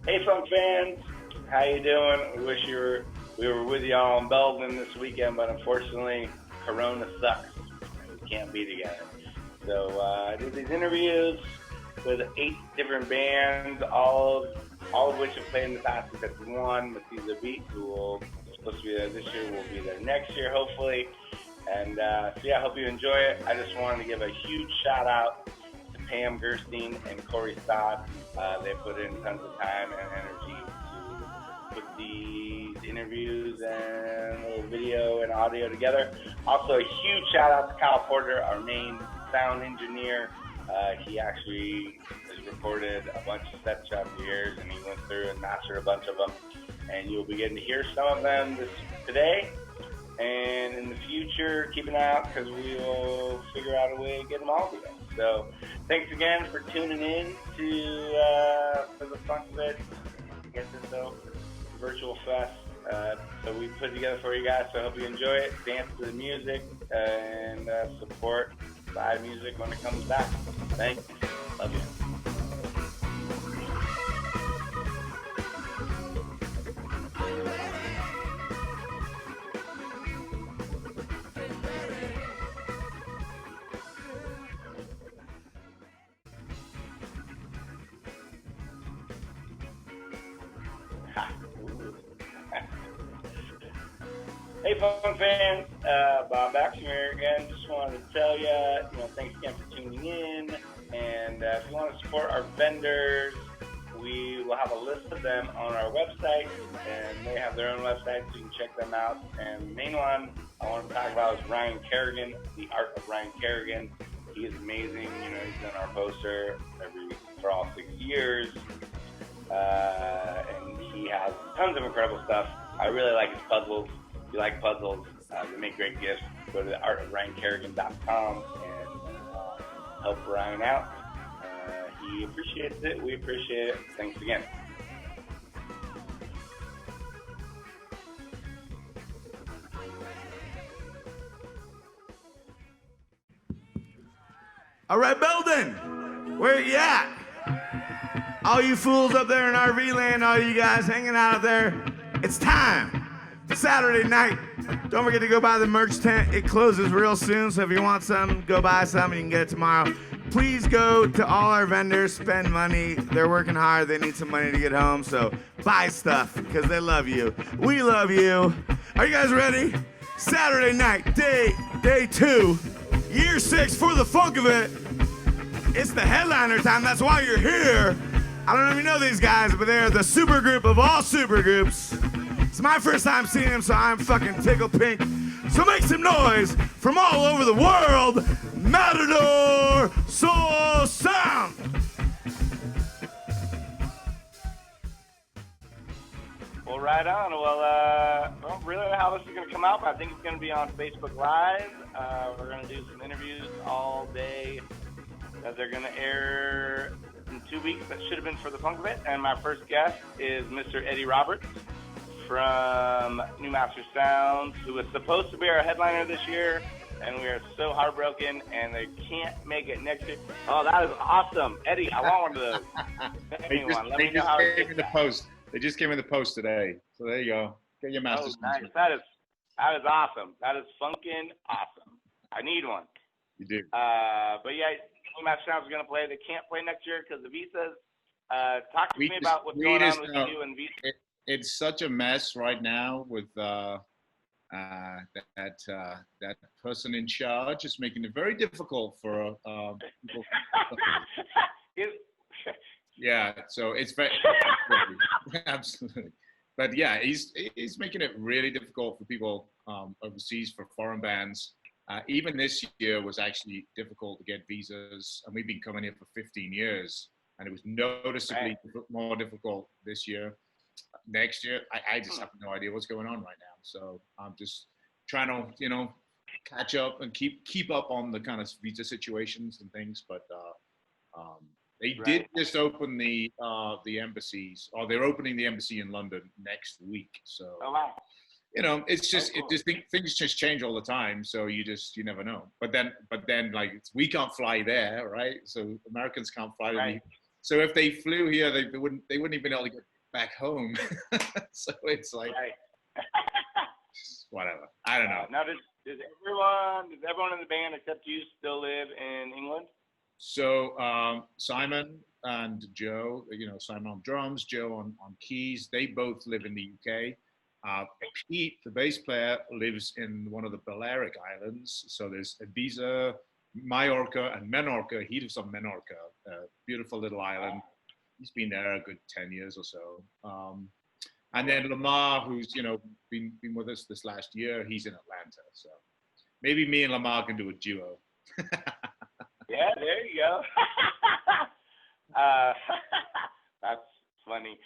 Hey, Funk fans, how you doing? We were with y'all in Belgium this weekend, but unfortunately, Corona sucks. We can't be together. So I did these interviews with 8 different bands, all of which have played in the past except one, Mestizo Beat, who will supposed to be there this year, will be there next year, hopefully. And so yeah, I hope you enjoy it. I just wanted to give a huge shout out to Pam Gerstein and Corey Stott. They put in tons of time and energy to put these interviews and a little video and audio together. Also, a huge shout out to Kyle Porter, our main sound engineer. He actually has recorded a bunch of sets throughout the years, and he went through and mastered a bunch of them. And you'll be getting to hear some of them today. And in the future, keep an eye out because we will figure out a way to get them all together. So thanks again for tuning in for the fun of it. Get this virtual fest. So we put it together for you guys. So I hope you enjoy it. Dance to the music and support live music when it comes back. Thanks. Love you. Hey, fun fans, Bob Backstrom here again. Just wanted to tell you, thanks again for tuning in. And if you want to support our vendors, we will have a list of them on our website, and they have their own website, so you can check them out. And the main one I want to talk about is Ryan Kerrigan, The Art of Ryan Kerrigan. He is amazing. He's done our poster for all 6 years, and he has tons of incredible stuff. I really like his puzzles. If you like puzzles, they make great gifts. Go to theartofryankerrigan.com and help Ryan out. He appreciates it. We appreciate it. Thanks again. All right, Belden, where you at? All you fools up there in RV land, all you guys hanging out up there, it's time. Saturday night. Don't forget to go by the merch tent. It closes real soon, so if you want some, go buy some and you can get it tomorrow. Please go to all our vendors, spend money. They're working hard. They need some money to get home, so buy stuff because they love you. We love you. Are you guys ready? Saturday night, day 2, year 6 for the funk of it. It's the headliner time. That's why you're here. I don't even know these guys, but they're the super group of all super groups. It's my first time seeing him, so I'm fucking tickled pink. So make some noise from all over the world. Matador Soul Sound. Well, right on. Well, I don't really know how this is going to come out, but I think it's going to be on Facebook Live. We're going to do some interviews all day that they're going to air in 2 weeks. That should have been for the funk of it. And my first guest is Mr. Eddie Roberts from New Mastersounds, who was supposed to be our headliner this year, and we are so heartbroken, and they can't make it next year. Oh, that is awesome. Eddie, I want one of those. They just gave me the post. They just gave me the post today. So there you go. Get your Mastersounds. Oh, nice. That is awesome. That is funkin' awesome. I need one. You do. But yeah, New Mastersounds is going to play. They can't play next year because of visas. Talk to me about what's going on with you and visas. It's such a mess right now with that person in charge. Is making it very difficult for people. Yeah, so it's very absolutely. But yeah, he's making it really difficult for people overseas, for foreign bands. Even this year was actually difficult to get visas, and we've been coming here for 15 years, and it was noticeably more difficult this year. Next year, I just have no idea what's going on right now. So I'm just trying to, catch up and keep up on the kind of visa situations and things. But they did just open the embassies, or they're opening the embassy in London next week. So it's just things just change all the time. So you never know. But then like we can't fly there, right? So Americans can't fly. Right. So if they flew here, they wouldn't even be able to get back home. So it's like, right. whatever. I don't know. Now, does everyone in the band except you still live in England? So Simon and Joe, Simon on drums, Joe on keys, they both live in the UK. Pete, the bass player, lives in one of the Balearic Islands. So there's Ibiza, Majorca, and Menorca. He lives on Menorca, a beautiful little island. He's been there a good 10 years or so. And then Lamar, who's been with us this last year, he's in Atlanta. So maybe me and Lamar can do a duo. Yeah, there you go. That's funny.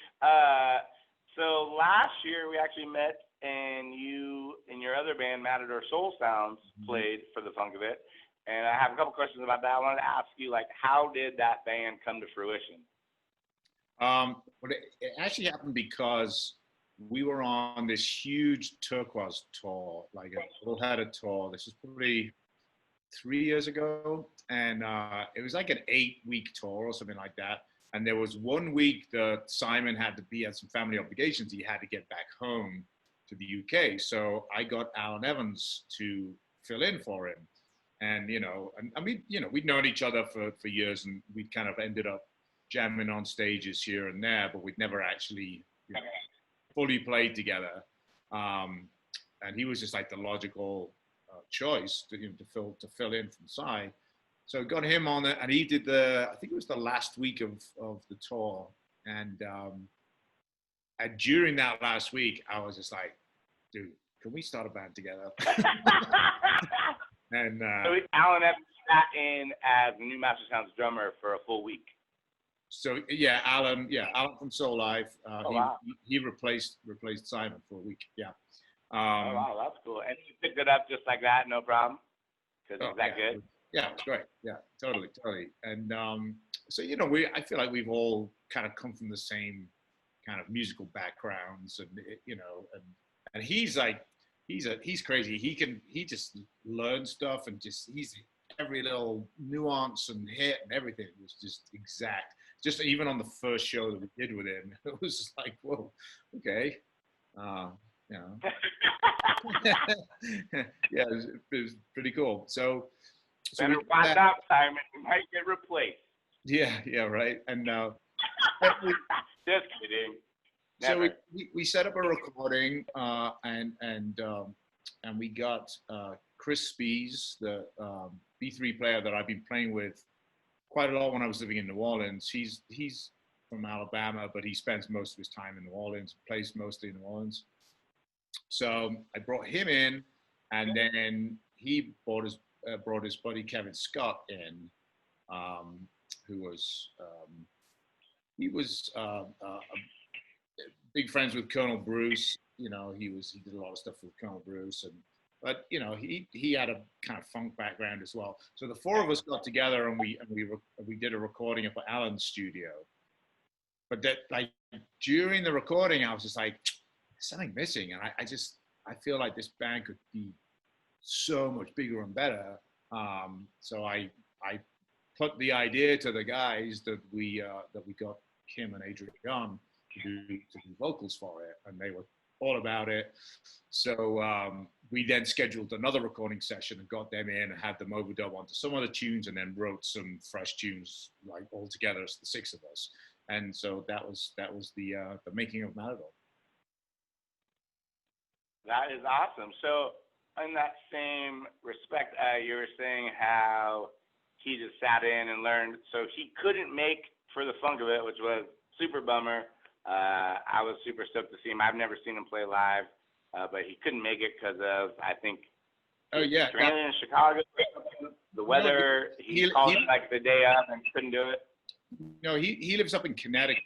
So last year we actually met, and you and your other band, Matador Sounds, played for the funk of it. And I have a couple questions about that. I wanted to ask you, how did that band come to fruition? But it actually happened because we were on this huge Turquoise tour, like a full-headed tour. This was probably 3 years ago, and it was like an 8-week tour or something like that. And there was 1 week that Simon had some family obligations. He had to get back home to the UK. So I got Alan Evans to fill in for him. And, we'd known each other for years, and we'd kind of ended up jamming on stages here and there, but we'd never actually fully played together. And he was just like the logical choice to fill in from Si. So got him on it, and he did I think it was the last week of the tour. And during that last week, I was just like, dude, can we start a band together? And so Alan Evans sat in as the new Mastersounds drummer for a full week. So Alan from Soul Life. He replaced Simon for a week. Yeah. Oh wow, that's cool. And you picked it up just like that, no problem. Because is that good? Yeah, it's great. Yeah, totally. And so I feel like we've all kind of come from the same kind of musical backgrounds, and and he's crazy. He just learns stuff, and he's every little nuance and hit and everything was just exact. Just even on the first show that we did with him, it was just like, whoa, okay. Yeah, it was pretty cool. So better watch out, Simon. You might get replaced. Yeah, right. And just kidding. Never. So we set up a recording, and we got Chris Spees, the B3 player that I've been playing with quite a lot when I was living in New Orleans. He's from Alabama, but he spends most of his time in New Orleans, plays mostly in New Orleans. So I brought him in, and then he brought his buddy Kevin Scott in, who was big friends with Colonel Bruce. He did a lot of stuff with Colonel Bruce, but he had a kind of funk background as well. So the four of us got together, and we did a recording up at Alan's studio. But during the recording, I was just like, there's something missing, and I feel like this band could be so much bigger and better. So I put the idea to the guys that we got Kim and Adryon to do vocals for it, and they were all about it. So we then scheduled another recording session and got them in and had them overdub onto some other tunes, and then wrote some fresh tunes all together, the six of us. And so that was the making of Matador. That is awesome. So in that same respect, you were saying how he just sat in and learned. So he couldn't make for the funk of it, which was super bummer. I was super stoked to see him. I've never seen him play live, but he couldn't make it because of, I think, training in Chicago. The weather, he called the day up and couldn't do it. No, he lives up in Connecticut.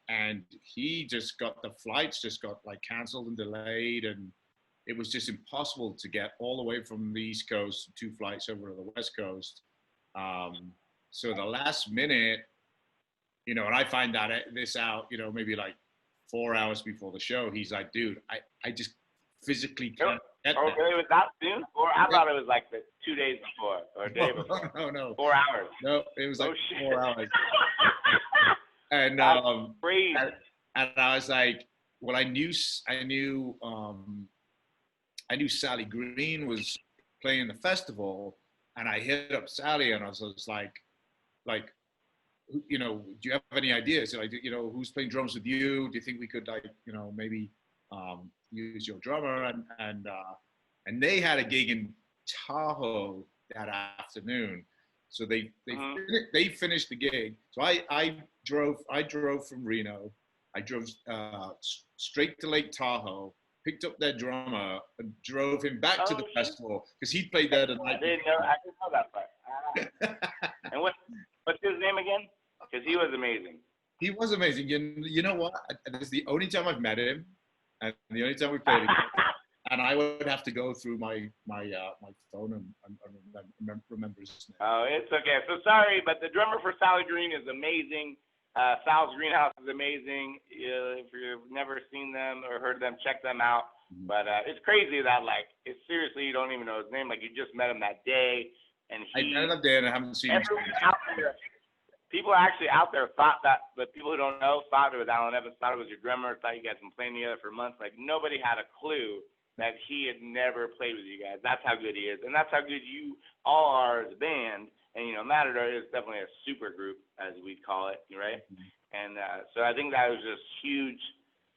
And he just got the flights got canceled and delayed, and it was just impossible to get all the way from the East Coast, 2 flights over to the West Coast. So the last minute, and I find this out, maybe 4 hours before the show, he's like, dude, I just physically can't get that. Really? Was that soon? I thought it was the 2 days before or a day before. No. 4 hours. No, it was 4 hours. And crazy. and I was like, well, I knew Sally Green was playing the festival, and I hit up Sally, and I was like, you know, do you have any ideas? Like, you know, who's playing drums with you? Do you think we could, like, you know, maybe use your drummer? And they had a gig in Tahoe that afternoon, so they finished the gig. So I drove from Reno. I drove straight to Lake Tahoe, picked up their drummer, and drove him back to the festival because he played there the night. I didn't know that part. And what's his name again? Because he was amazing. He was amazing. You know what? This is the only time I've met him, and the only time we played together. And I would have to go through my phone and remember his name. Oh, it's okay. So sorry, but the drummer for Sally Green is amazing. Sal's Greenhouse is amazing. If you've never seen them or heard them, check them out. Mm-hmm. But it's crazy that, like, it's seriously, you don't even know his name. Like, you just met him that day. And I met him that day and I haven't seen him. People actually out there thought that, but people who don't know thought it was Alan Evans, thought it was your drummer, thought you guys been playing together for months. Like, nobody had a clue that he had never played with you guys. That's how good he is. And that's how good you all are as a band. And, you know, Matador is definitely a super group, as we call it, right? Mm-hmm. And so I think that was just huge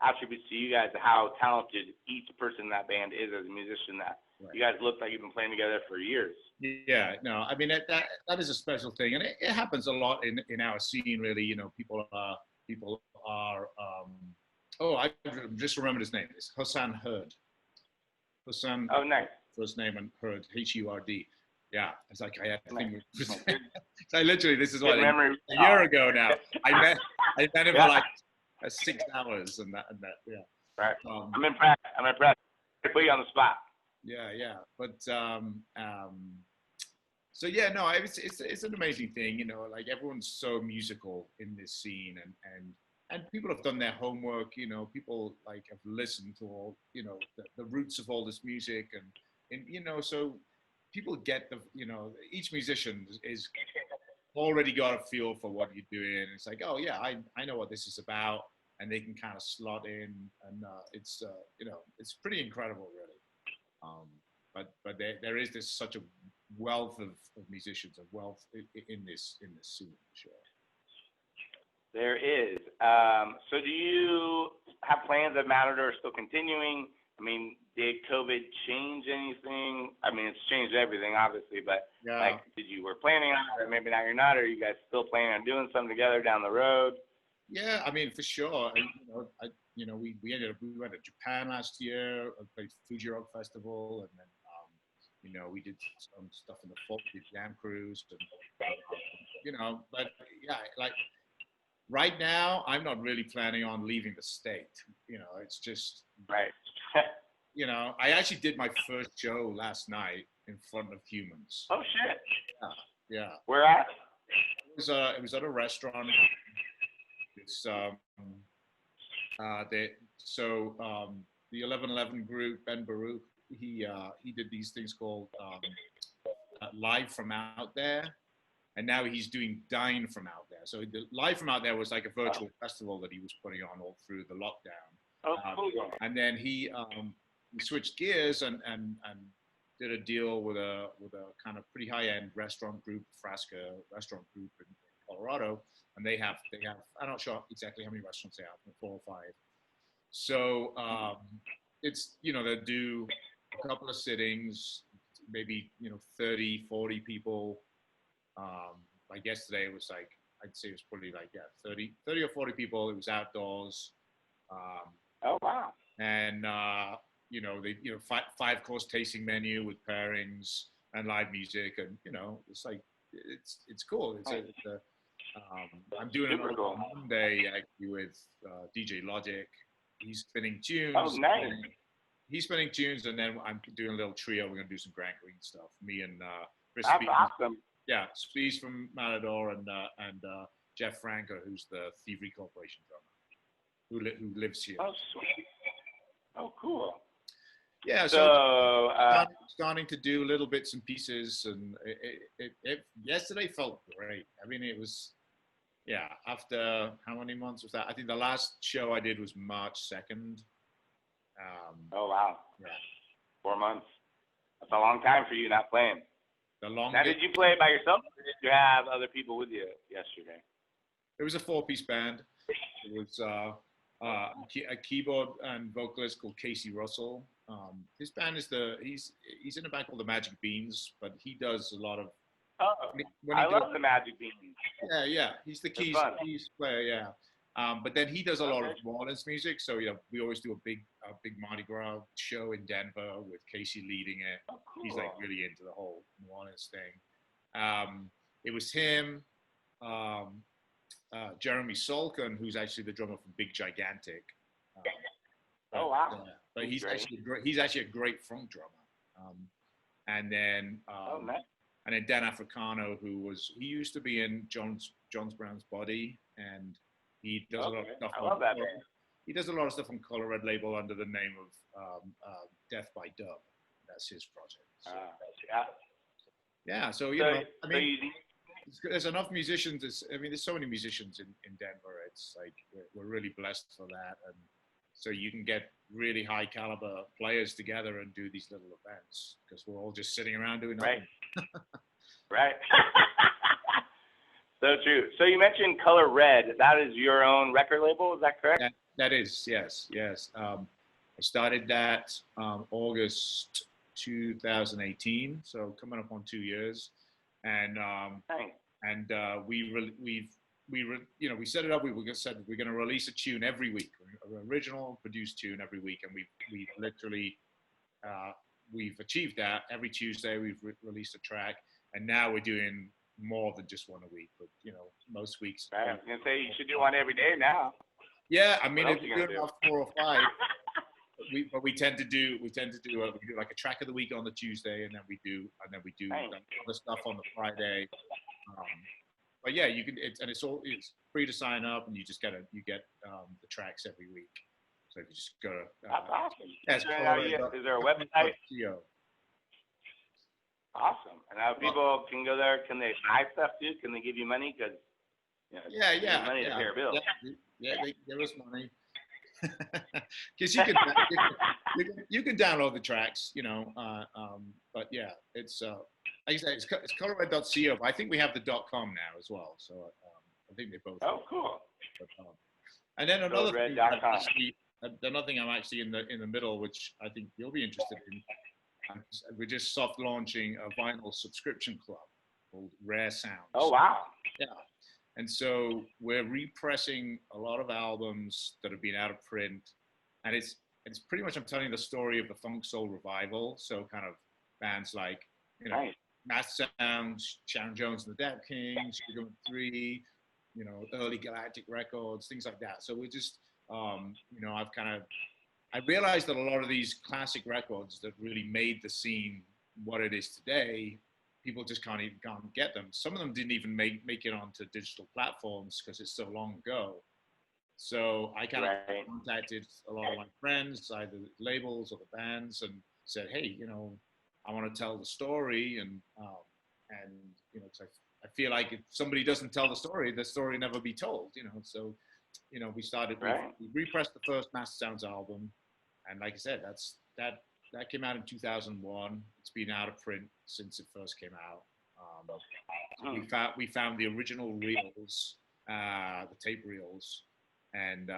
attributes to you guys, how talented each person in that band is as a musician, that you guys look like you've been playing together for years. Yeah, no, I mean, that is a special thing. And it happens a lot in our scene, really. You know, people are I just remembered his name. It's Hassan Hurd. Hassan. Oh, nice. First name, and Hurd, Hurd. Yeah, it's like I had to think. So literally, this is what a year ago now. I met him for like 6 hours and that. Yeah. Right. I'm impressed. I put you on the spot. Yeah. But so yeah, no, it's an amazing thing. You know, like, everyone's so musical in this scene, and people have done their homework. You know, people like have listened to all, you know, the roots of all this music, and you know, so people get each musician is already got a feel for what you're doing. It's like, oh yeah, I know what this is about, and they can kind of slot in, and it's you know, it's pretty incredible, really. But there is such a wealth of musicians, a wealth in this scene, for sure. There is. So do you have plans that Matador still continuing? I mean, did COVID change anything? I mean, it's changed everything, obviously, but like, you were planning on it, or maybe now you're not, or are you guys still planning on doing something together down the road? Yeah, I mean, for sure. We went to Japan last year, played Fuji Rock Festival, and then you know, we did some stuff in the fall, we did Jam Cruise, and you know, but yeah, like, right now, I'm not really planning on leaving the state. You know, it's just right. You know, I actually did my first show last night in front of humans. Oh shit! Yeah. Where at? It was at a restaurant. It's the 1111 group, Ben Baruch. He did these things called Live from Out There. And now he's doing Dine from Out There. So the Live from Out There was like a virtual festival that he was putting on all through the lockdown. Oh, cool. And then he switched gears and did a deal with a kind of pretty high-end restaurant group, Frasca restaurant group in Colorado. And they have I'm not sure exactly how many restaurants they have, 4 or 5. So it's, you know, they'll do a couple of sittings, maybe, you know, 30, 40 people. Like yesterday, it was like, I'd say it was probably like, 30 or 40 people. It was outdoors. Oh, wow. And, you know, they, you know, 5-course tasting menu with pairings and live music. And, you know, it's like, it's cool. I'm doing it on Monday actually with DJ Logic. He's spinning tunes. Oh, nice. He's spinning tunes, and then I'm doing a little trio. We're going to do some Grant Green stuff. Me and Chris. That's awesome. Yeah, Spees from Matador and Jeff Franco, who's the Thievery Corporation drummer, who lives here. Oh, sweet. Oh, cool. Yeah, so starting to do little bits and pieces, and it yesterday felt great. I mean, it was yeah, after how many months was that? I think the last show I did was March 2nd. Oh, wow. Yeah. 4 months. That's a long time for you not playing. The longest. Now, did you play it by yourself, or did you have other people with you yesterday? It was a 4-piece band. It was a keyboard and vocalist called Casey Russell. His band is he's in a band called the Magic Beans, but he does a lot of. Oh, I love the Magic Beans. Yeah. He's the keys player. Yeah. But then he does a lot of New Orleans music. So we always do a big Mardi Gras show in Denver with Casey leading it. Oh, cool. He's like really into the whole New Orleans thing. It was him, Jeremy Solkin, who's actually the drummer from Big Gigantic. Oh wow! But he's actually a great funk drummer. And then nice. And then Dan Africano, he used to be in Jones Brown's Body, and he does a lot of stuff. I love that band. He does a lot of stuff on Color Red label under the name of Death by Dub. That's his project. So, yeah. So there's enough musicians. There's so many musicians in Denver. It's like we're really blessed for that, and so you can get really high caliber players together and do these little events because we're all just sitting around doing nothing. Right. So true. So you mentioned Color Red. That is your own record label. Is that correct? That is, yes. I started that August 2018, so coming up on 2 years, and we set it up. We said we're going to release a tune every week, an original produced tune every week, and we literally we've achieved that. Every Tuesday we've released a track, and now we're doing more than just one a week. But most weeks. Right. I was gonna say you should do one every day now. Yeah, if you do about 4 or 5. we tend to do like a track of the week on the Tuesday, and then we do other stuff on the Friday. But yeah, you can. It's free to sign up, and you get the tracks every week. So if you just go to. That's awesome. Is there a website? Awesome. And now people can go there. Can they buy stuff too? Can they give you money? Because money to pay your bills. Yeah, they give us money. Because you can download the tracks, but yeah, it's like I said, it's colorred.co, but I think we have the .com now as well, so I think they both. Oh, cool. But, and then another thing I'm actually in the middle, which I think you'll be interested in. We're just soft launching a vinyl subscription club called Rare Sounds. Oh wow! Yeah. And so we're repressing a lot of albums that have been out of print, and it's pretty much I'm telling the story of the funk soul revival. So kind of bands like Mastersounds, Sharon Jones and the Dap Kings, Sugar 3, early Galactic Records, things like that. So we're just I realized that a lot of these classic records that really made the scene what it is today, people just can't get them. Some of them didn't even make it onto digital platforms because it's so long ago. So I kind of contacted a lot of my friends, either the labels or the bands, and said, hey, I want to tell the story, and cause I feel like if somebody doesn't tell the story never be told, So, we started. We repressed the first Mastersounds album, and like I said, that came out in 2001. It's been out of print since it first came out. We found the original reels, the tape reels, and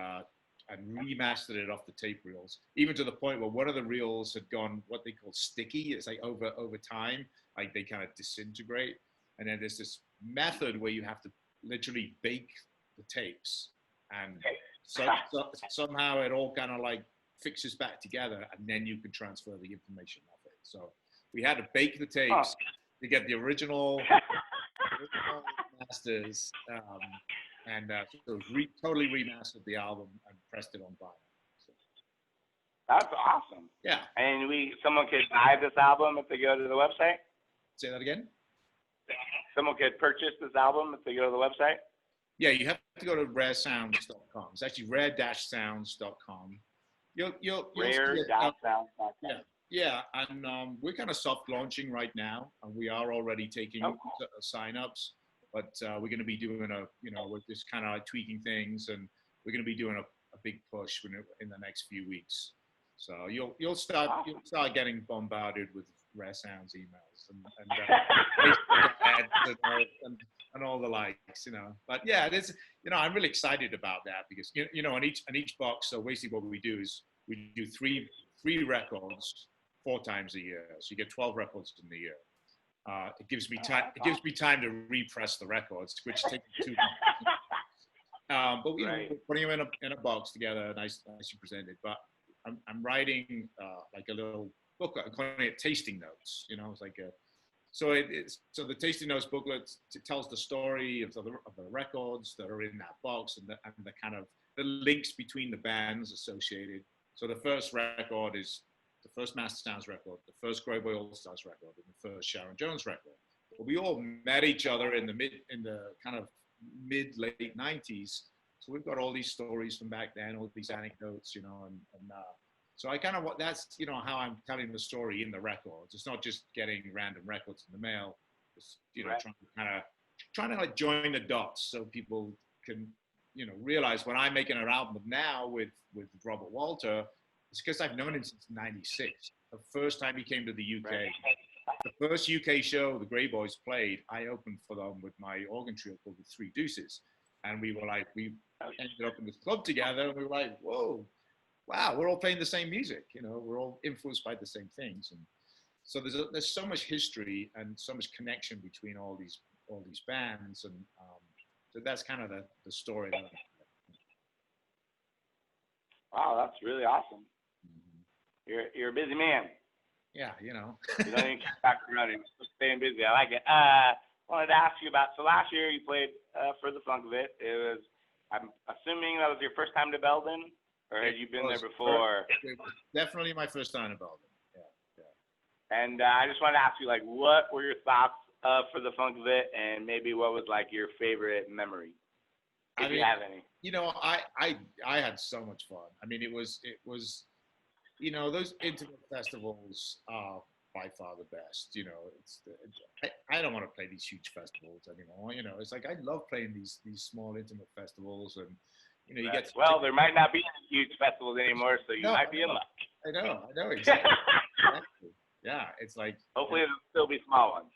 remastered it off the tape reels, even to the point where one of the reels had gone what they call sticky. It's like over time, like they kind of disintegrate. And then there's this method where you have to literally bake the tapes, and somehow it all kind of like fixes back together, and then you can transfer the information of it. So we had to bake the tapes to get the original masters, so totally remastered the album and pressed it on vinyl. So. That's awesome. Yeah. And someone could buy this album if they go to the website? Say that again? Someone could purchase this album if they go to the website? Yeah, you have to go to raresounds.com. It's actually rare-sounds.com. Rare-sounds.com. Yeah, and we're kind of soft launching right now, and we are already taking sign-ups. but we're going to be doing we're just kind of like tweaking things, and we're going to be doing a big push in the next few weeks. So you'll start getting bombarded with Rare Sounds emails and all the likes, But yeah, it's I'm really excited about that because on each box. So basically, what we do is we do three records 4 times a year. So you get 12 records in the year. It gives me time. It gives me time to repress the records, which takes 2 weeks. But we're putting them in a box together, nicely presented. But I'm writing like a little book. I'm calling it tasting notes. It's like so the tasting notes booklet tells the story of the records that are in that box and the kind of the links between the bands associated. So the first record is the first Mastersounds record, the first Grey Boy All Stars record, and the first Sharon Jones record. But we all met each other in the kind of mid-late 90s. So we've got all these stories from back then, all these anecdotes, so I kind of that's how I'm telling the story in the records. It's not just getting random records in the mail. It's trying to like join the dots so people can realize when I'm making an album now with Robert Walter, it's because I've known him since '96. The first time he came to the UK, the first UK show the Grey Boys played, I opened for them with my organ trio called the Three Deuces, and we ended up in this club together, and we were like, whoa. Wow, we're all playing the same music, we're all influenced by the same things. And so there's so much history and so much connection between all these bands. And so that's kind of the story. Wow, that's really awesome. Mm-hmm. You're a busy man. Yeah, You don't even keep back running. Just staying busy. I like it. Wanted to ask you about, so last year you played for the funk of it. It was, I'm assuming that was your first time to Belden? Or had you been there before? It was definitely my first time in Belden. Yeah. And I just wanted to ask you, like, what were your thoughts for the funk of it, and maybe what was like your favorite memory, if you have any? I had so much fun. I mean, it was those intimate festivals are by far the best. I don't want to play these huge festivals anymore. It's like I love playing these small intimate festivals and. There might not be any huge festivals anymore, so you might be in luck. I know exactly. Yeah, it's like hopefully there'll still be small ones.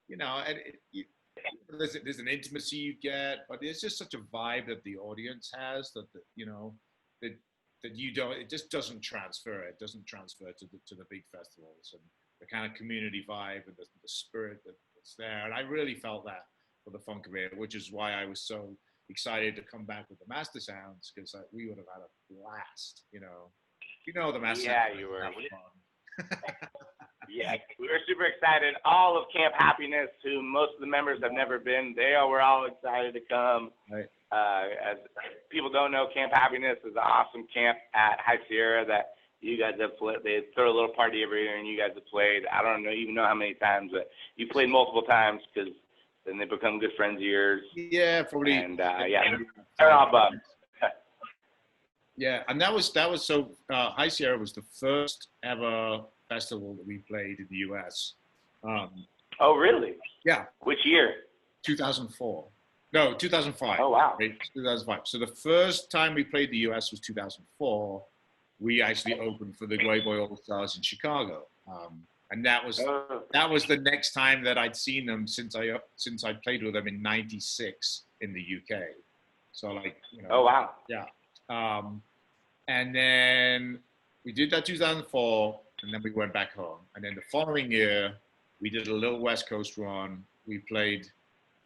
And there's an intimacy you get, but there's just such a vibe that the audience has that you don't. It just doesn't transfer. It doesn't transfer to the big festivals and the kind of community vibe and the spirit that's there. And I really felt that for the funk of it, which is why I was so excited to come back with the Mastersounds, because we would have had a blast, the Mastersounds. Yeah, you were. Yeah, we were super excited. All of Camp Happiness, who most of the members have never been, were all excited to come. Right. As people don't know, Camp Happiness is an awesome camp at High Sierra that you guys have played. They throw a little party every year, and you guys have played. I don't even know how many times, but you played multiple times because then they become good friends of yours. Yeah, probably. And they're all bummed. Yeah, and that was so. High Sierra was the first ever festival that we played in the U.S. Oh, really? Yeah. Which year? 2004. No, 2005. Oh, wow. Right? 2005. So the first time we played the U.S. was 2004. We actually opened for the Grey Boy All Stars in Chicago. And that was the next time that I'd seen them since I played with them in '96 in the UK. So Oh wow. Yeah. And then we did that 2004, and then we went back home. And then the following year, we did a little West Coast run. We played.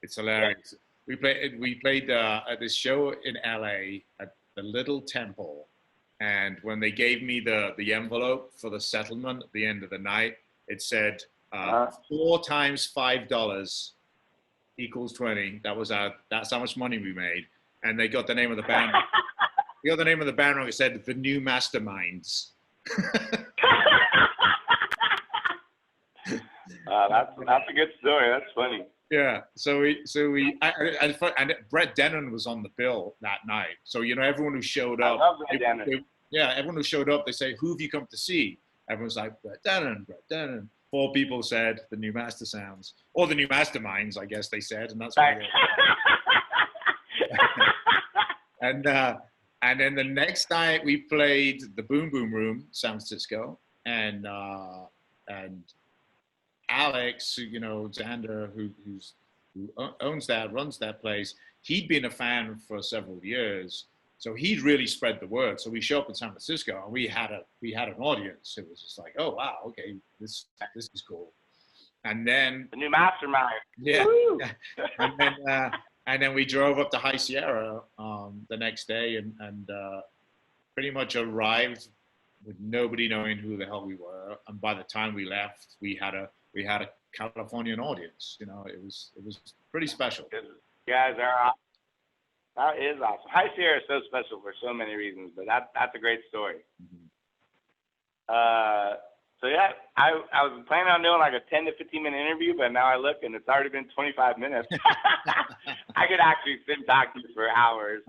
It's hilarious. We played at this show in LA at the Little Temple, and when they gave me the envelope for the settlement at the end of the night, it said 4 times $5 equals 20. That's how much money we made. And they got the name of the band. They got the name of the band wrong. It said the New Masterminds. That's a good story. That's funny. Yeah. And Brett Denon was on the bill that night. So everyone who showed up. I love Brett Denon. Everyone who showed up, they say, "Who have you come to see?" Everyone's like, Brett Denon, 4 people said the new Mastersounds, or the new Masterminds, I guess they said, and that's Right. And then the next night we played the Boom Boom Room, San Francisco, and Alex, you know, Xander, who owns that, runs that place, he'd been a fan for several years, so he'd really spread the word. So we show up in San Francisco, and we had an audience. It was just like, oh wow, okay, this is cool. And then the new mastermind. Yeah, and then we drove up to High Sierra the next day, and pretty much arrived with nobody knowing who the hell we were. And by the time we left, we had a Californian audience. You know, it was pretty special. You guys are awesome. That is awesome. High Sierra is so special for so many reasons, but that's a great story. Mm-hmm. So yeah, I was planning on doing like a 10 to 15 minute interview, but now I look and it's already been 25 minutes. I could actually sit and talk to you for hours.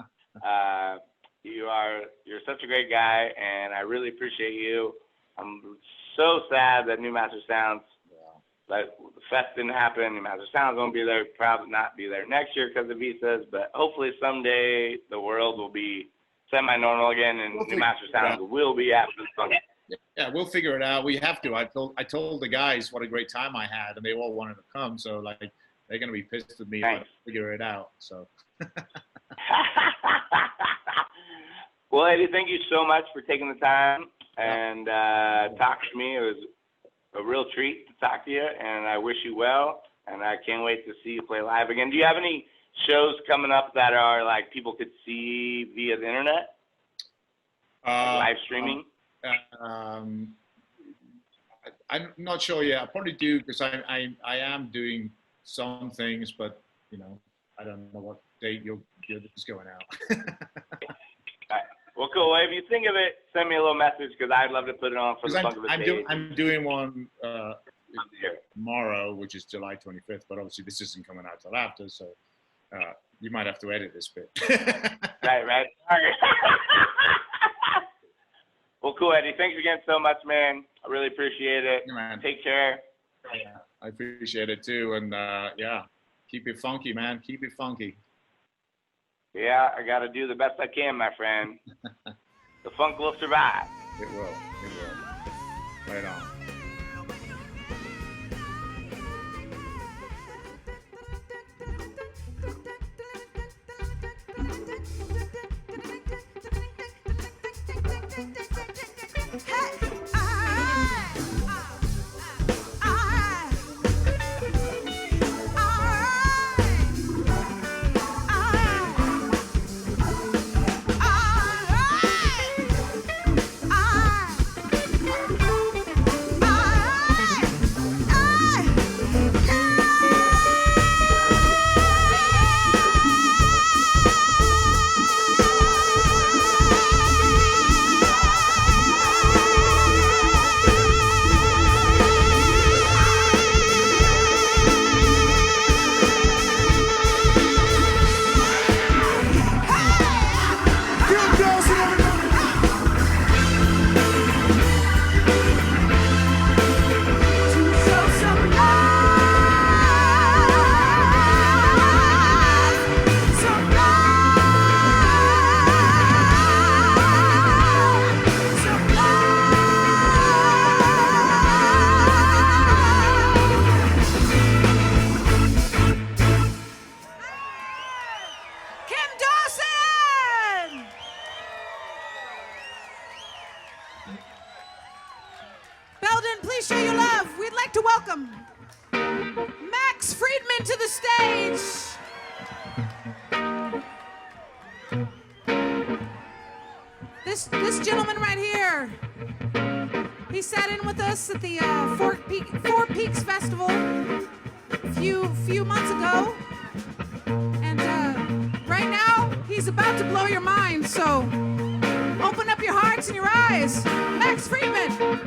You're such a great guy, and I really appreciate you. I'm so sad that New Mastersounds, like the fest didn't happen. New Mastersounds won't be there. Probably not be there next year because of visas, but hopefully someday the world will be semi-normal again, and New Mastersounds will be absolutely. Yeah, we'll figure it out. We have to. I told the guys what a great time I had, and they all wanted to come. So like, they're gonna be pissed with me if I don't figure it out. So. Well, Eddie, thank you so much for taking the time and talking to me. It was a real treat to talk to you, and I wish you well. And I can't wait to see you play live again. Do you have any shows coming up that are like people could see via the internet, like live streaming? I'm not sure yet. I probably do, because I am doing some things, but you know, I don't know what date this is going out. All right. Well, cool. Well, if you think of it, send me a little message, because I'd love to put it on for the funk of the stage. I'm doing one tomorrow, which is July 25th, but obviously this isn't coming out till after, so you might have to edit this bit. Right. All right. Well, cool, Eddie. Thanks again so much, man. I really appreciate it. Yeah, man. Take care. Yeah, I appreciate it too, and yeah, keep it funky, man. Keep it funky. Yeah, I got to do the best I can, my friend. The funk will survive. It will. It will. Right on. This gentleman right here, he sat in with us at the Four Peaks Festival a few months ago, and right now he's about to blow your mind. So open up your hearts and your eyes, Max Friedman.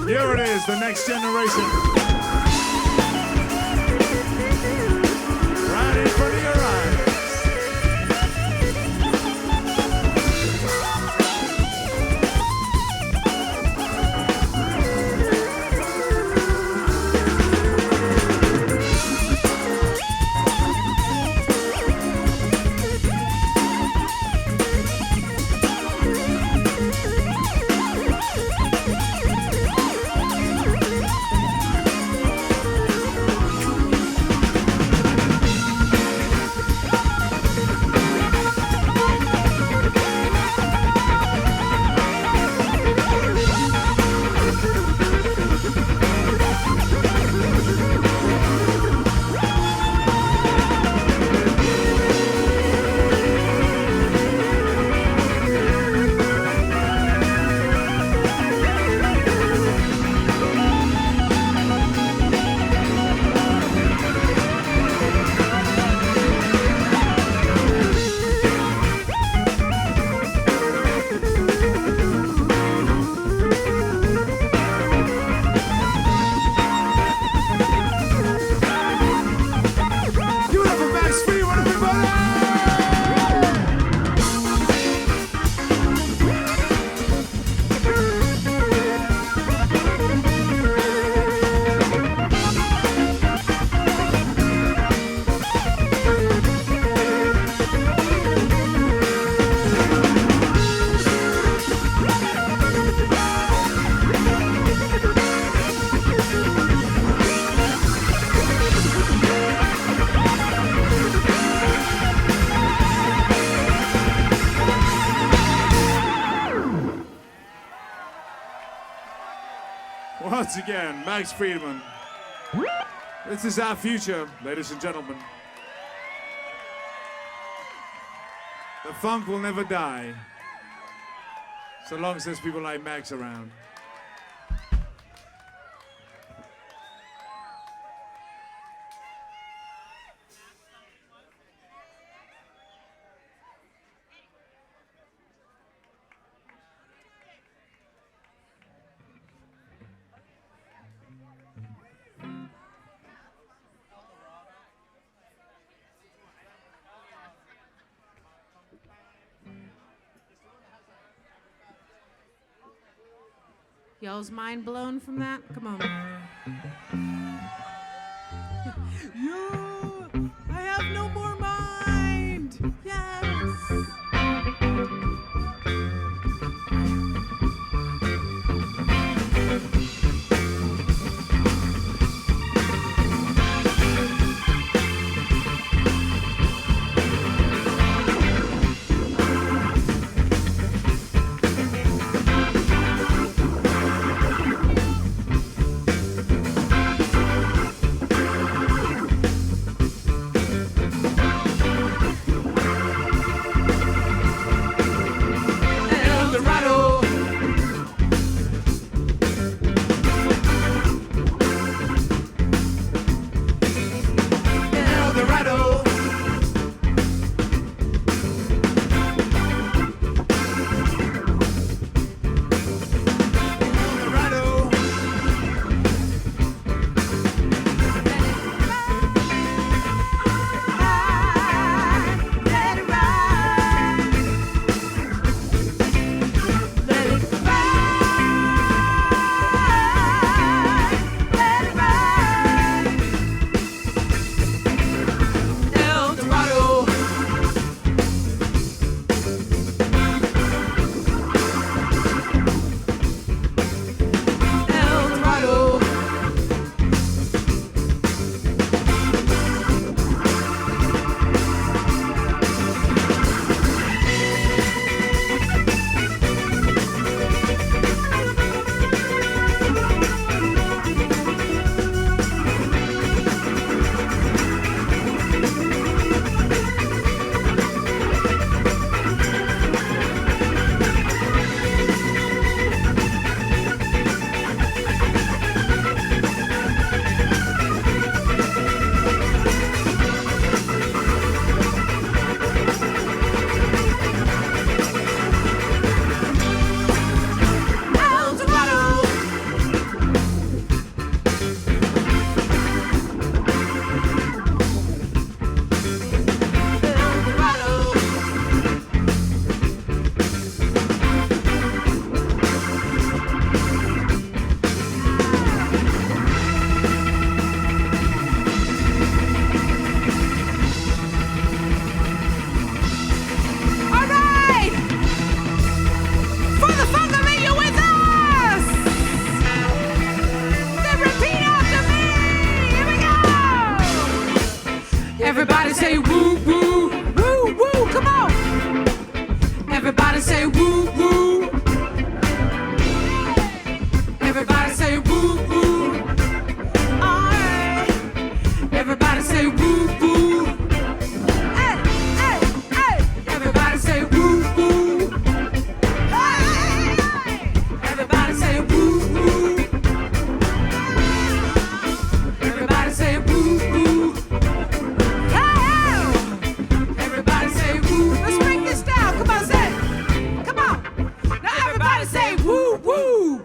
Here it is, the next generation. Right in front of your eyes. Once again, Max Friedman. This is our future, ladies and gentlemen. The funk will never die, so long as there's people like Max around. Y'all's mind blown from that? Come on. Yeah, I have no more mind. Yes. say woo, woo, woo, woo, come on. Everybody say woo, woo. Everybody say woo, woo. All right. Everybody say woo, woo. Hey, hey, hey. Everybody say woo, woo. Hey, everybody say woo, woo. Everybody say woo, woo. Hey, everybody say woo. Let's break this down. Come on, say it. Come on. Now everybody say woo, woo.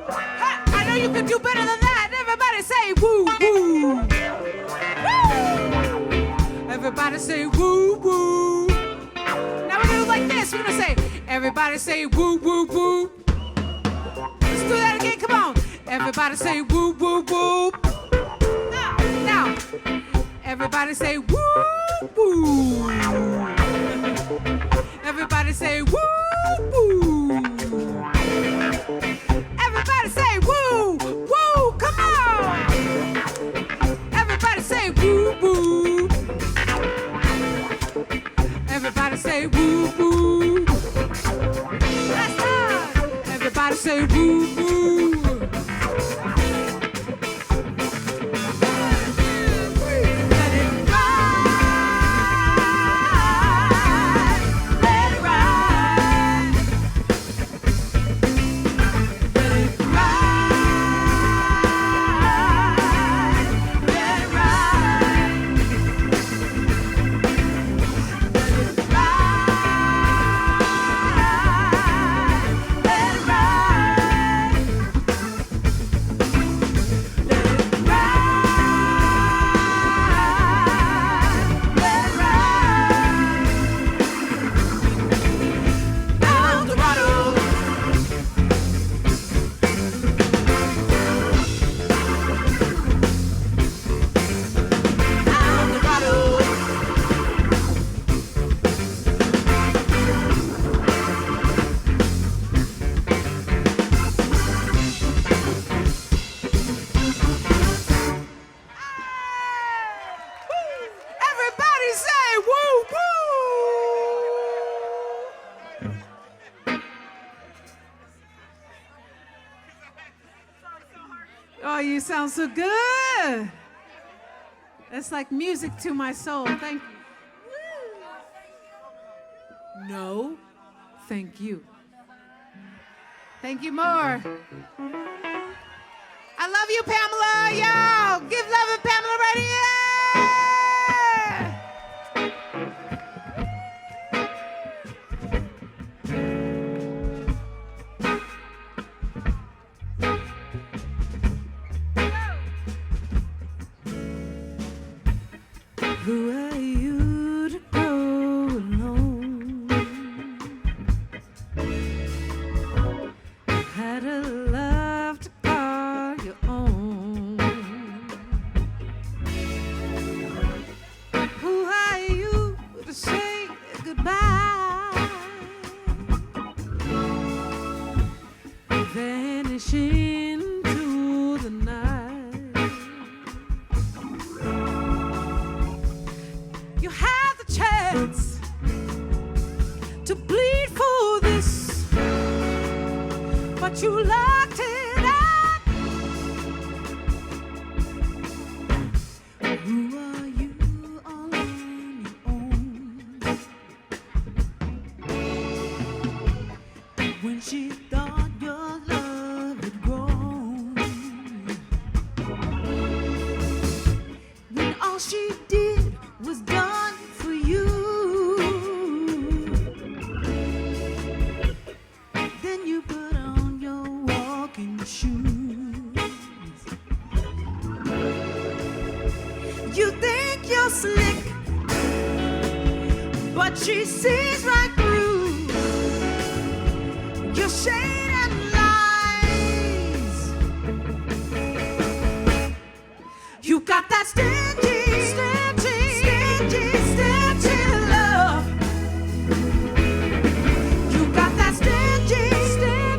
Hey, I know you can do better than that. Everybody say woo, woo. Woo. Everybody say woo, woo. Now we're gonna do it like this. We're gonna say, everybody say woo, woo, woo. Let's do that again. Come on. Everybody say woo, woo, woo. Now, everybody say woo, woo. Everybody say woo, woo. Everybody say woo, woo. Come on. Everybody say woo, woo. Everybody say woo, woo. Last time. Everybody say woo, woo. Let it ride. Let it ride. Let it ride. Let it ride. Let it ride. Let it Oh, you sound so good. That's like music to my soul. Thank you. No, thank you. Thank you more. I love you, Pamela. Yo, give love to Pamela right here. Who are you to go alone? Had a love to call your own. Who are you to say goodbye? Vanishing into the night. You had the chance to bleed for this, but you locked it up. Who are you all on your own? When she thought your love had grown, when all she did was done for you, then you put on your walking shoes. You think you're slick, but she sees right through your shade and lies. You got that stingy love. You got that stingy love.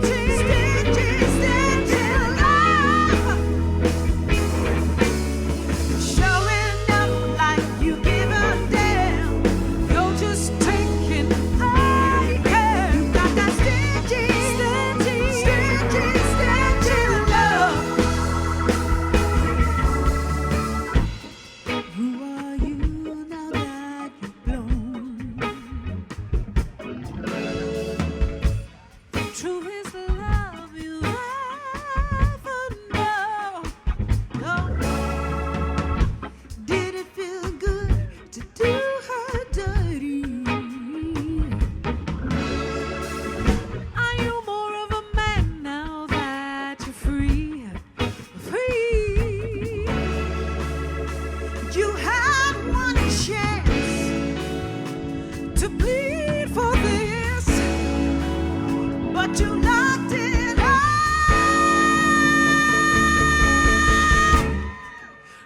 Showing up like you give a damn. true is the love you ever know. Oh, did it feel good to do her dirty? Are you more of a man now that you're free? Free. You had one chance to plead for this, but you locked it up.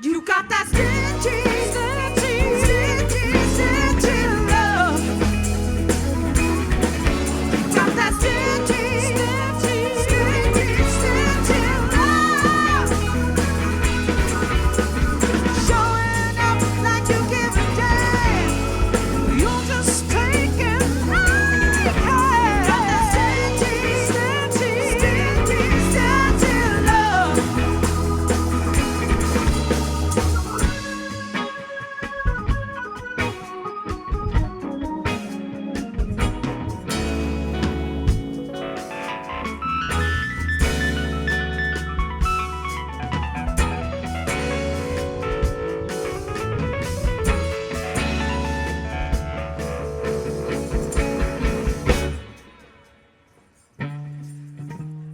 You got that stingy, stingy, stingy, stingy love. You got that stingy, stingy, stingy, stingy love. Showing up like you give a damn. You're just taking like that. Got that stingy, stingy, stingy, stingy love.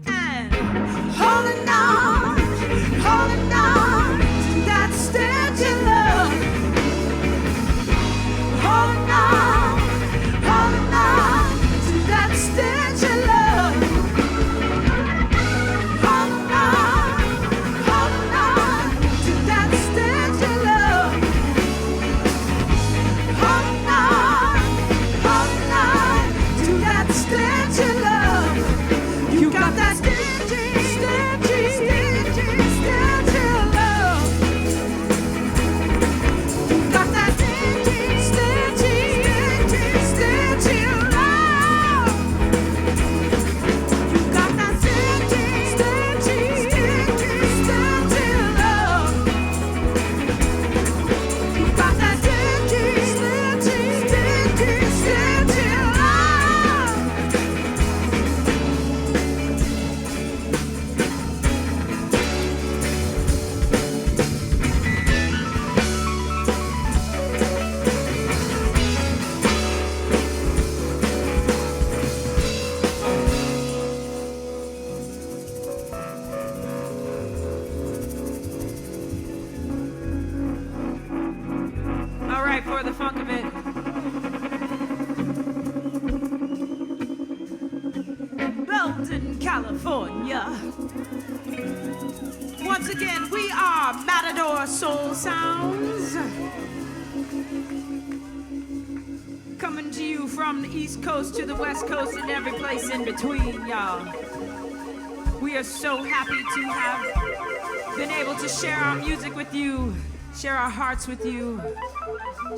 And holding on to that stingy love. Holding on to that stingy love. Holding on to that stingy love. Holding on to that stingy love. You got that stingy, stingy, stingy, stingy love. You got that stingy, stingy, stingy, stingy love. You got that stingy, stingy, stingy, stingy love. You got that stingy, stingy, stingy, stingy love. All right, for the funk of it. Belton, California. Once again, we are Matador Soul Sounds. Coming to you from the East Coast to the West Coast and every place in between, y'all. We are so happy to have been able to share our music with you, share our hearts with you,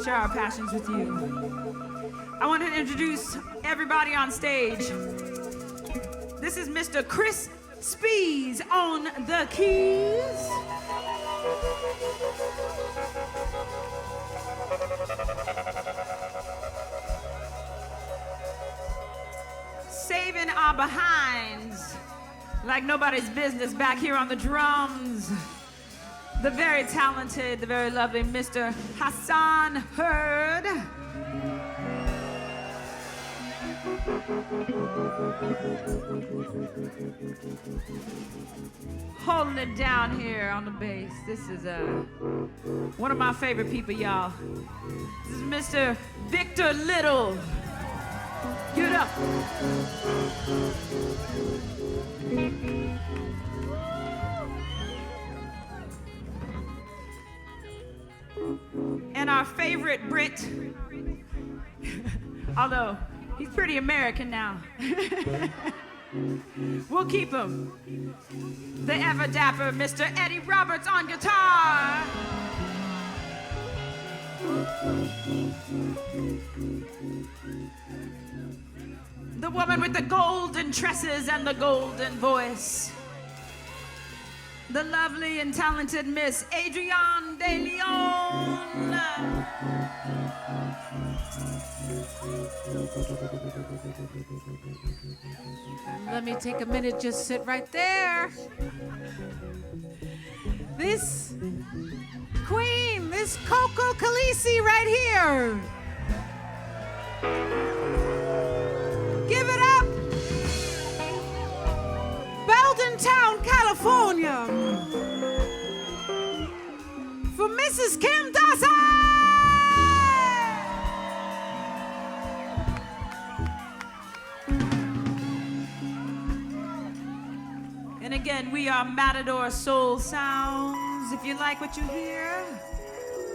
share our passions with you. I want to introduce everybody on stage. This is Mr. Chris Spees on the keys. Saving our behinds like nobody's business back here on the drums. The very talented, the very lovely Mr. Hassan Hurd. Holding it down here on the bass. This is one of my favorite people, y'all. This is Mr. Victor Little. Give it up. And our favorite Brit, although he's pretty American now. We'll keep him. The ever dapper Mr. Eddie Roberts on guitar. The woman with the golden tresses and the golden voice. The lovely and talented Miss Adryon de León. Let me take a minute, just sit right there. This queen, this Coco Khaleesi right here. Give it up. Belden Town, California. For Mrs. Kim Dawson. And again, we are Matador Soul Sounds. If you like what you hear,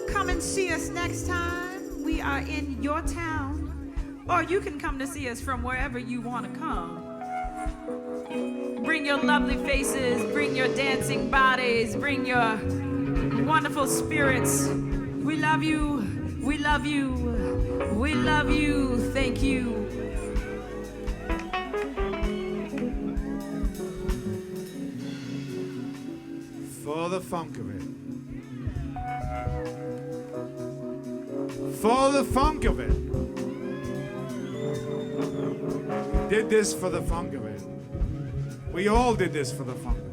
come and see us next time. We are in your town, or you can come to see us from wherever you want to come. Bring your lovely faces, bring your dancing bodies, bring your wonderful spirits. We love you, we love you, we love you. Thank you. For the funk of it. For the funk of it. We did this for the funk of it. We all did this for the funk of it.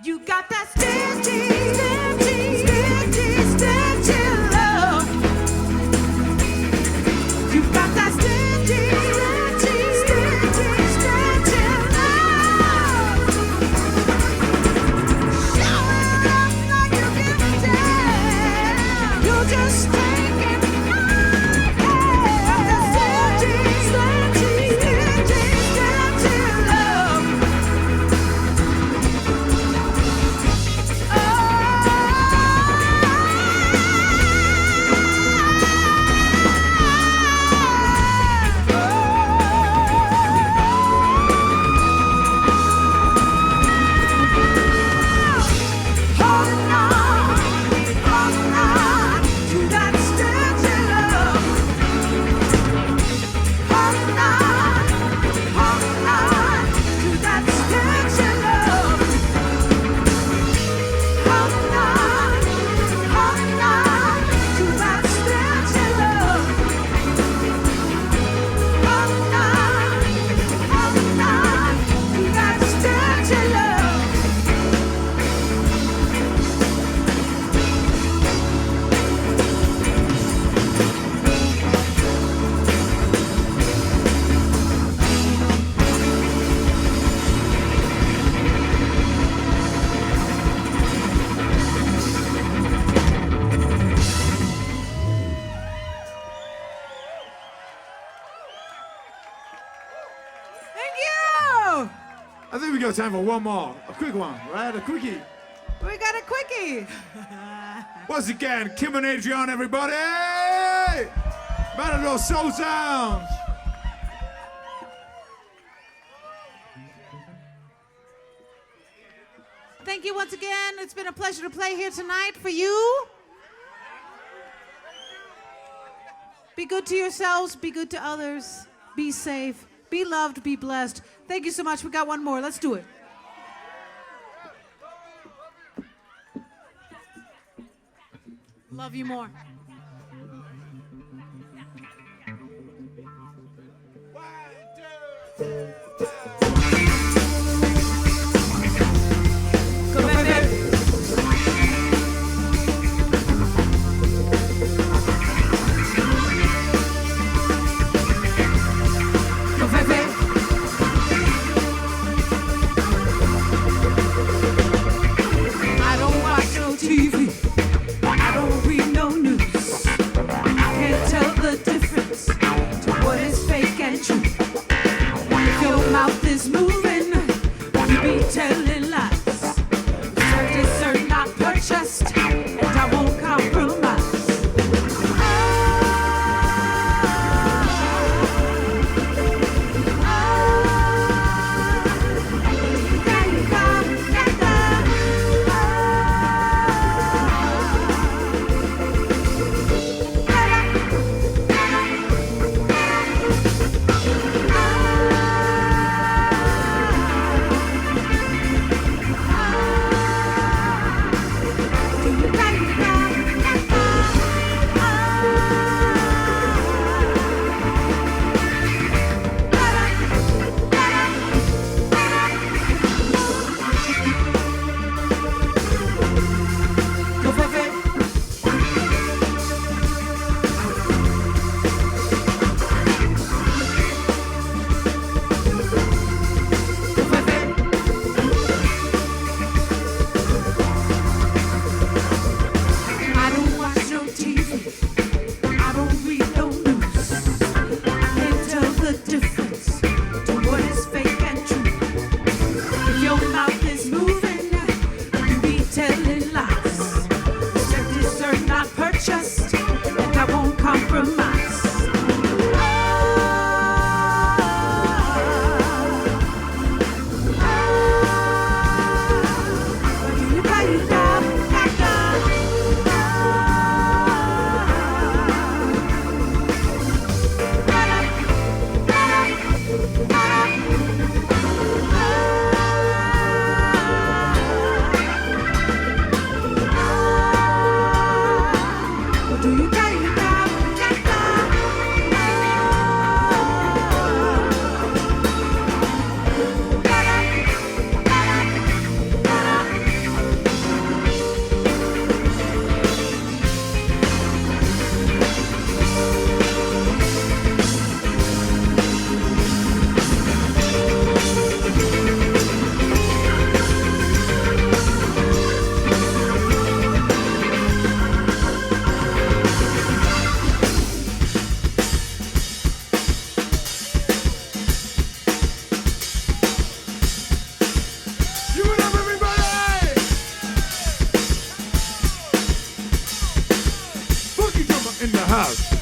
You got that stingy, stingy, stingy, stingy love. You got that stingy, stingy, stingy, stingy love. Show it up like you give a damn. You just take it right there. That stingy, stingy, stingy, stingy love. I think we got time for one more. A quick one, right? A quickie. We got a quickie. Once again, Kim and Adryon, everybody! Matador Soul Sounds! Thank you once again. It's been a pleasure to play here tonight for you. Be good to yourselves, be good to others, be safe, be loved, be blessed. Thank you so much. We got one more. Let's do it. Love you more. Go, baby. Go, baby. I don't watch no TV. I don't read no news. house.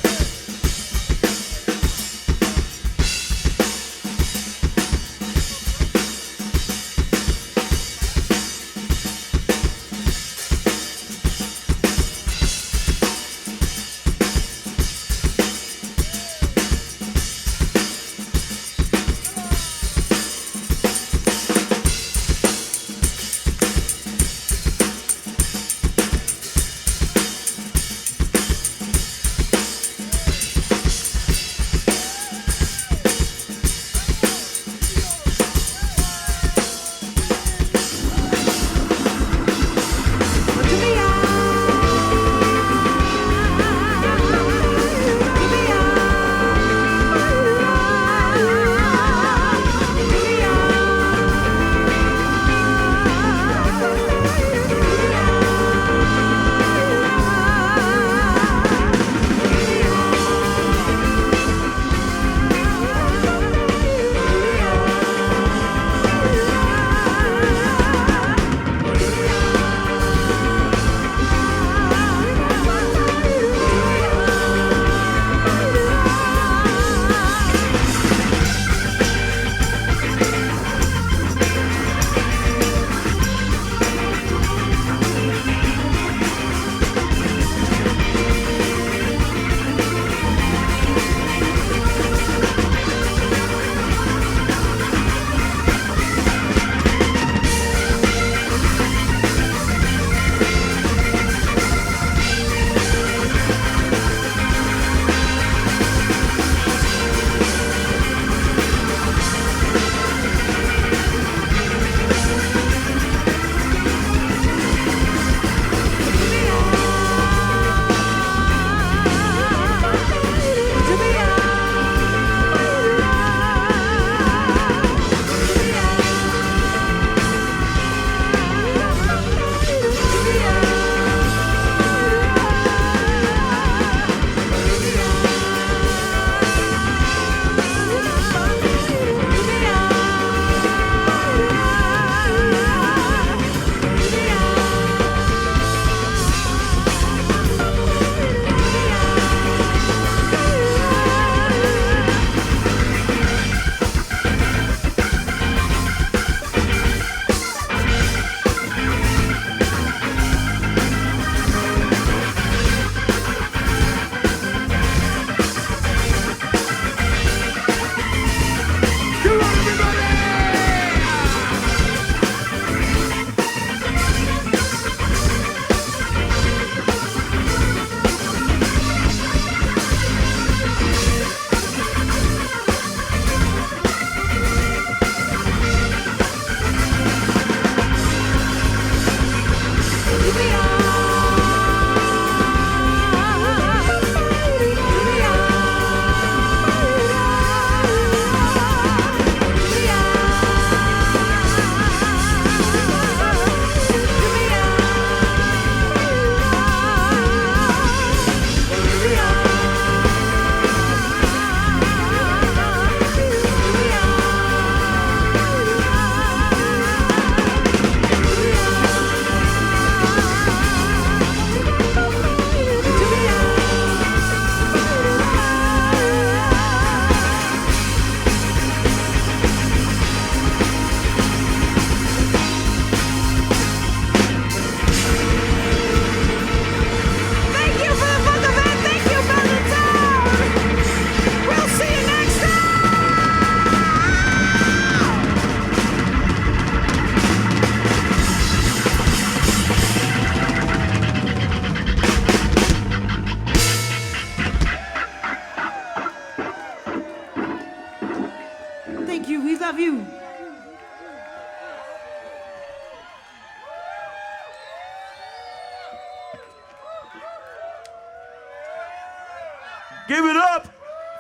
Give it up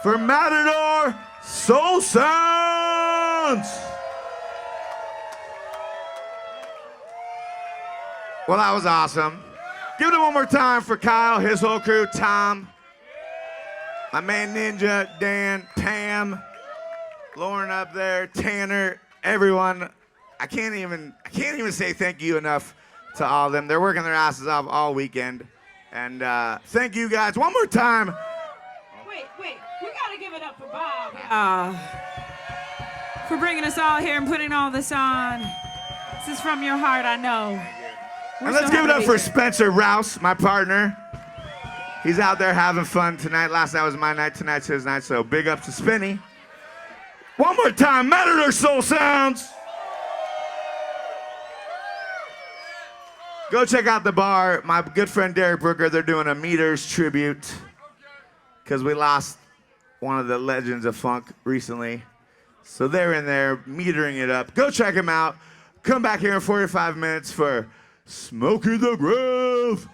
for Matador Soul Sounds. Well, that was awesome. Give it one more time for Kyle, his whole crew, Tom, my man Ninja, Dan, Pam, Lauren up there, Tanner, everyone. I can't even say thank you enough to all of them. They're working their asses off all weekend. And thank you guys one more time. Wait, we gotta give it up for Bob. For bringing us all here and putting all this on. This is from your heart, I know. And let's give it up for Spencer Rouse, my partner. He's out there having fun tonight. Last night was my night, tonight's his night, so big up to Spinny. One more time, Matador Soul Sounds. Go check out the bar. My good friend Derek Brooker, they're doing a Meters tribute because we lost one of the legends of funk recently. So they're in there metering it up. Go check them out. Come back here in 45 minutes for Smokey the Groove.